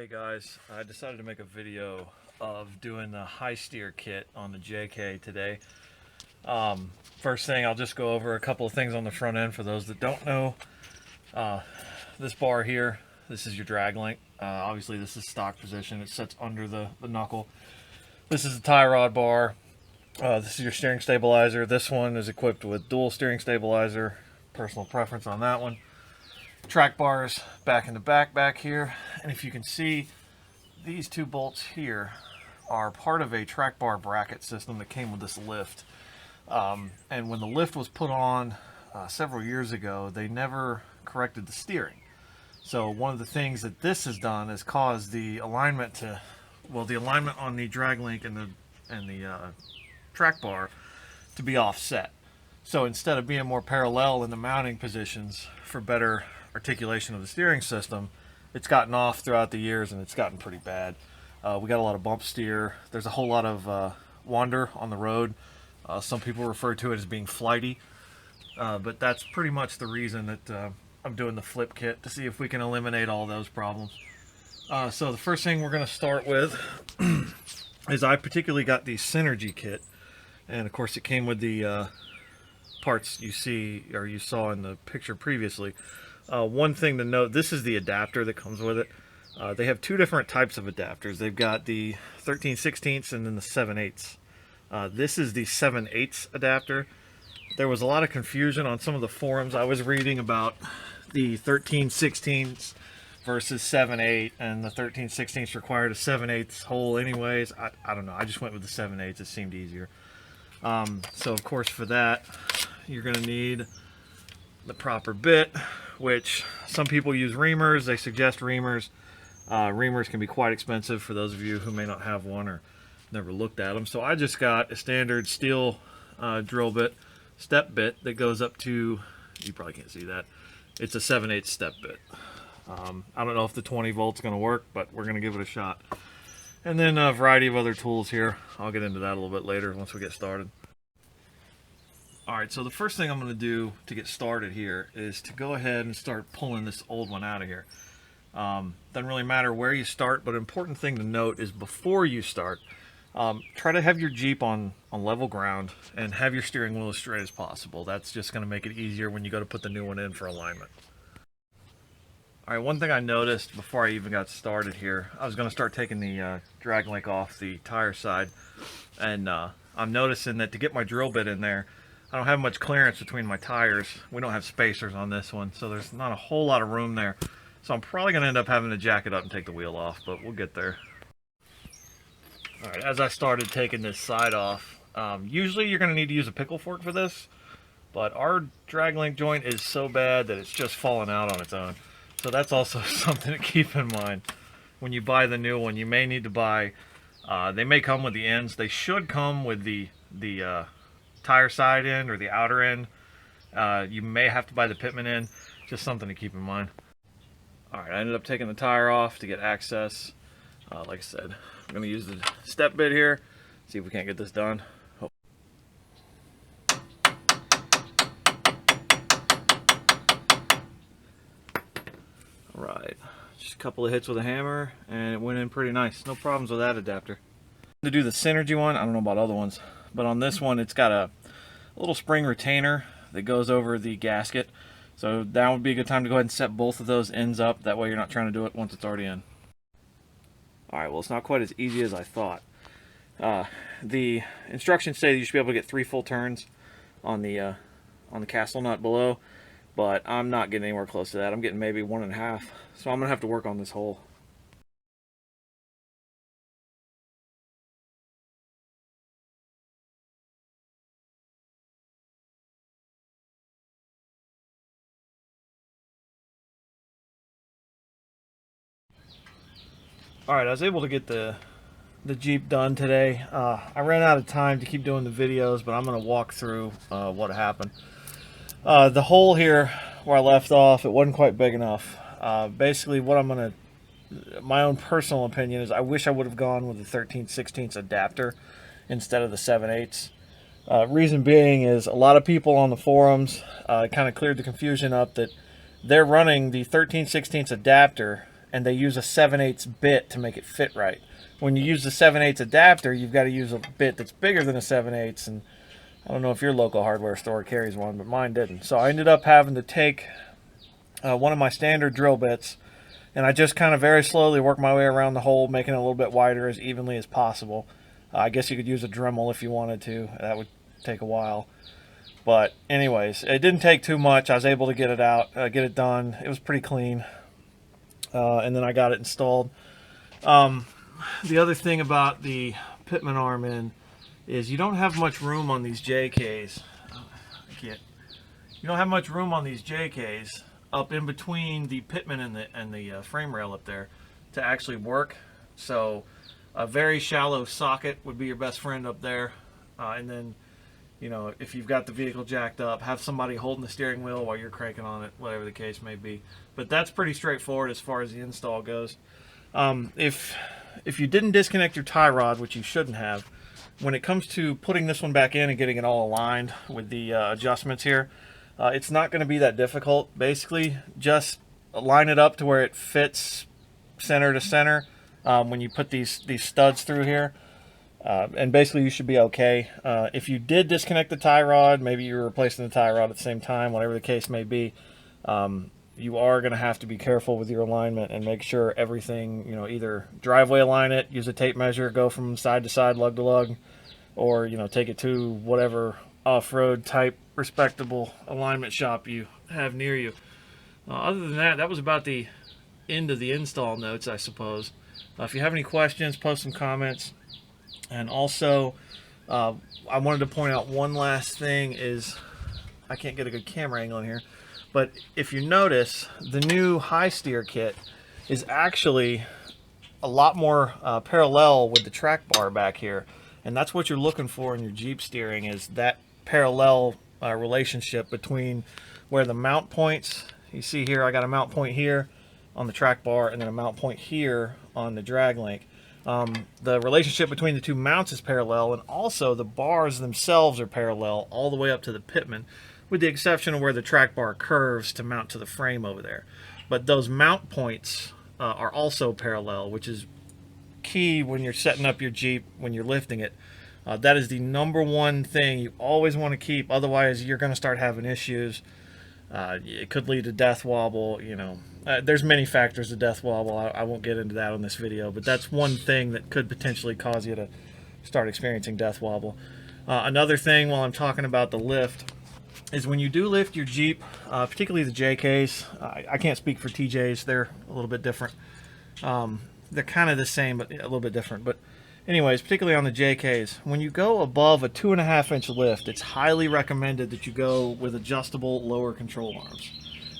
Hey guys, I decided to make a video of doing the high steer kit on the JK today. First thing, I'll just go over a couple of things on the front end for those that don't know. This bar here, this is your drag link. Obviously this is stock position, it sits under the knuckle. This is the tie rod bar. This is your steering stabilizer. This one is equipped with dual steering stabilizer. Personal preference on that one. Track bars back in the back here, and if you can see, these two bolts here are part of a track bar bracket system that came with this lift. And when the lift was put on several years ago, they never corrected the steering. So one of the things that this has done is caused the alignment to, the alignment on the drag link and the track bar to be offset. So instead of being more parallel in the mounting positions for better articulation of the steering system, it's gotten off throughout the years and it's gotten pretty bad. We got a lot of bump steer. There's a whole lot of wander on the road. Some people refer to it as being flighty, but that's pretty much the reason that I'm doing the flip kit, to see if we can eliminate all those problems. So the first thing we're going to start with is I particularly got the Synergy kit, and of course it came with the parts you see, or you saw in the picture previously. One thing to note, this is the adapter that comes with it. They have two different types of adapters. They've got the 13/16 and then the 7/8. This is the 7/8 adapter. There was a lot of confusion on some of the forums I was reading about the 13/16 versus 7/8, and the 13/16 required a 7/8 hole anyways. I don't know, I just went with the 7/8. It seemed easier. So of course for that you're going to need the proper bit, which some people use reamers. They suggest reamers. Reamers can be quite expensive for those of you who may not have one or never looked at them. So I just got a standard steel drill bit, step bit that goes up to, you probably can't see that, it's a 7/8 step bit. I don't know if the 20 volts going to work, but we're going to give it a shot. And then a variety of other tools here. I'll get into that a little bit later once we get started. Alright, so the first thing I'm going to do to get started here is to go ahead and start pulling this old one out of here. Doesn't really matter where you start, but an important thing to note is before you start, try to have your Jeep on level ground and have your steering wheel as straight as possible. That's just going to make it easier when you go to put the new one in for alignment. Alright, one thing I noticed before I even got started here, I was going to start taking the drag link off the tire side, and I'm noticing that to get my drill bit in there, I don't have much clearance between my tires. We don't have spacers on this one, so there's not a whole lot of room there. So I'm probably going to end up having to jack it up and take the wheel off, but we'll get there. Alright, as I started taking this side off, usually you're going to need to use a pickle fork for this, but our drag link joint is so bad that it's just falling out on its own. So that's also something to keep in mind. When you buy the new one, you may need to buy, they may come with the ends. They should come with the tire side end or the outer end. You may have to buy the pitman end. Just something to keep in mind. Alright, I ended up taking the tire off to get access. Like I said, I'm going to use the step bit here, see if we can't get this done. Alright, just a couple of hits with a hammer and it went in pretty nice. No problems with that adapter. To do the Synergy one, I don't know about other ones, but on this one it's got a little spring retainer that goes over the gasket. So that would be a good time to go ahead and set both of those ends up. That way you're not trying to do it once it's already in. Alright, well, it's not quite as easy as I thought. The instructions say that you should be able to get 3 full turns on the castle nut below, but I'm not getting anywhere close to that. I'm getting maybe 1.5, so I'm going to have to work on this hole. Alright, I was able to get the Jeep done today. I ran out of time to keep doing the videos, but I'm going to walk through what happened. The hole here where I left off, it wasn't quite big enough. Basically what I'm going to, my own personal opinion is I wish I would have gone with the 13/16 adapter instead of the 7/8. Reason being is a lot of people on the forums kind of cleared the confusion up that they're running the 13/16 adapter and they use a 7/8 bit to make it fit right. When you use the 7/8 adapter, you've got to use a bit that's bigger than a 7/8, and I don't know if your local hardware store carries one, but mine didn't. So I ended up having to take one of my standard drill bits, and I just kind of very slowly work my way around the hole, making it a little bit wider as evenly as possible. I guess you could use a Dremel if you wanted to. That would take a while. But anyways, it didn't take too much. I was able to get it out, get it done. It was pretty clean. And then I got it installed. The other thing about the pitman arm end is you don't have much room on these JKs. You don't have much room on these JKs up in between the pitman and the frame rail up there to actually work. So a very shallow socket would be your best friend up there. And then, you know, if you've got the vehicle jacked up, have somebody holding the steering wheel while you're cranking on it, whatever the case may be. But that's pretty straightforward as far as the install goes. If you didn't disconnect your tie rod, which you shouldn't have, when it comes to putting this one back in and getting it all aligned with the adjustments here, it's not going to be that difficult. Basically, just line it up to where it fits center to center when you put these studs through here. And basically you should be okay. If you did disconnect the tie rod, maybe you're replacing the tie rod at the same time, whatever the case may be, you are going to have to be careful with your alignment and make sure everything, you know, either driveway align it, use a tape measure, go from side to side, lug to lug, or, you know, take it to whatever off-road type respectable alignment shop you have near you. Other than that, that was about the end of the install notes, I suppose. If you have any questions, post some comments. And also, I wanted to point out one last thing is, I can't get a good camera angle in here, but if you notice, the new high steer kit is actually a lot more parallel with the track bar back here. And that's what you're looking for in your Jeep steering, is that parallel relationship between where the mount points, you see here, I got a mount point here on the track bar and then a mount point here on the drag link. The relationship between the two mounts is parallel, and also the bars themselves are parallel all the way up to the pitman, with the exception of where the track bar curves to mount to the frame over there. But those mount points are also parallel, which is key when you're setting up your Jeep, when you're lifting it. That is the #1 thing you always want to keep, otherwise you're going to start having issues. It could lead to death wobble, you know. There's many factors to death wobble. I won't get into that on this video, but that's one thing that could potentially cause you to start experiencing death wobble. Another thing while I'm talking about the lift is when you do lift your Jeep, particularly the JKs, I can't speak for TJs, they're a little bit different. They're kind of the same, but a little bit different. But anyways, particularly on the JKs, when you go above a 2.5-inch lift, it's highly recommended that you go with adjustable lower control arms.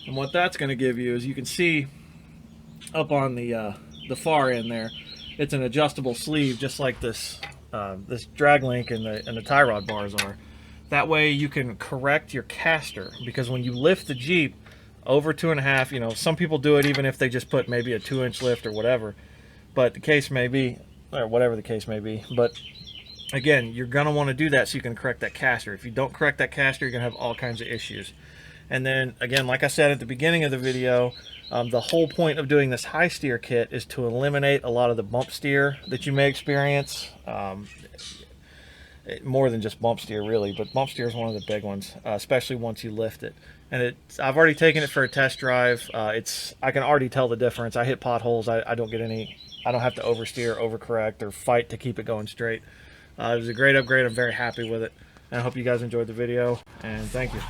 And what that's going to give you is, you can see up on the far end there, it's an adjustable sleeve, just like this this drag link and the tie rod bars are. That way you can correct your caster, because when you lift the Jeep over 2.5, you know, some people do it even if they just put maybe a 2-inch lift or whatever, but the case may be, or whatever the case may be. But again, you're going to want to do that so you can correct that caster. If you don't correct that caster, you're going to have all kinds of issues. And then again, like I said at the beginning of the video, the whole point of doing this high steer kit is to eliminate a lot of the bump steer that you may experience. More than just bump steer really, but bump steer is one of the big ones, especially once you lift it. And I've already taken it for a test drive. I can already tell the difference. I hit potholes. I don't have to oversteer, overcorrect, or fight to keep it going straight. It was a great upgrade. I'm very happy with it. And I hope you guys enjoyed the video, and thank you.